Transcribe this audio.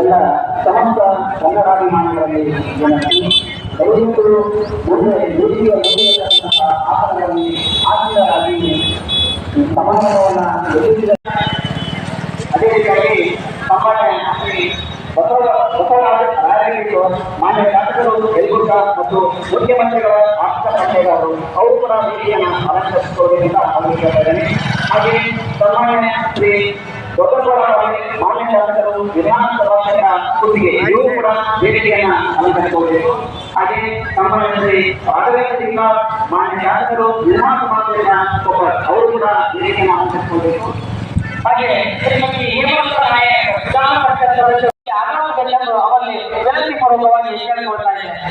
ಎಲ್ಲ ಸಮಸ್ತ ಕನ್ನಡಾಭಿಮಾನಿಗಳಲ್ಲಿ ವಿನಂತಿ, ದಯವಿಟ್ಟು ಮುಂದೆ ದೇಶೀಯ ಮೌಲ್ಯಗಳಂತಹ ಆಹಾರಗಳಲ್ಲಿ ಆರ್ಥಿಕರಾಗಿ ಸಮಾಧಾನವನ್ನು ಎದುರಿಸಿದ ಅದೇ ರೀತಿಯಾಗಿ ಸಮಾಜ ಬಸವರಾಜ ರಾಯರಿಗೆ ಮಾನ್ಯ ಶಾಸಕರು ಯಲಬುರ್ಗಾ ಮತ್ತು ಮುಖ್ಯಮಂತ್ರಿಗಳ ಆರ್ಥಿಕ ಸಲಹೆಗಾರರು ಅವರು ಕೂಡ ವೇದಿಕೆಯನ್ನು ಅಲಂಕರಿಸಿಕೊಳ್ಳುವುದರಿಂದ ಅವರಿಗೆ ಕೇಳಿದ್ದೇನೆ. ಹಾಗೆ ಸನ್ಮಾನ್ಯ ಶ್ರೀ ದೊಡ್ಡಗೌಡ ಮಾನ್ಯ ಶಾಸಕರು ವಿಧಾನಸಭಾ ಕುತ್ತಿಗೆ ಇವರು ಕೂಡ ವೇದಿಕೆಯನ್ನು ಅಲಂಕರಿಸಿಕೊಳ್ಳಬೇಕು. ಹಾಗೆ ಸನ್ಮಾನ್ಯ ಶ್ರೀ ರಾಘವೇಂದ್ರ ಸಿಂಗ್ ಮಾನ್ಯ ಶಾಸಕರು ವಿಧಾನಸಭಾ ಕೊಪ್ಪಳ ಅವರು ಕೂಡ ವೇದಿಕೆಯನ್ನು ಅಲಂಕರಿಸಿಕೊಳ್ಳಬೇಕು. ಹಾಗೆ ಶ್ರೀಮತಿ ಹೇಮಂತ ನಾಯಕ್ ವಿಧಾನ ಪರಿಷತ್ ಸದಸ್ಯರು ಅವರಲ್ಲಿ ವಿನಂತಿ ಪೂರ್ವಕವಾಗಿ ಕೇಳಿಕೊಳ್ತಾ ಇದ್ದಾರೆ.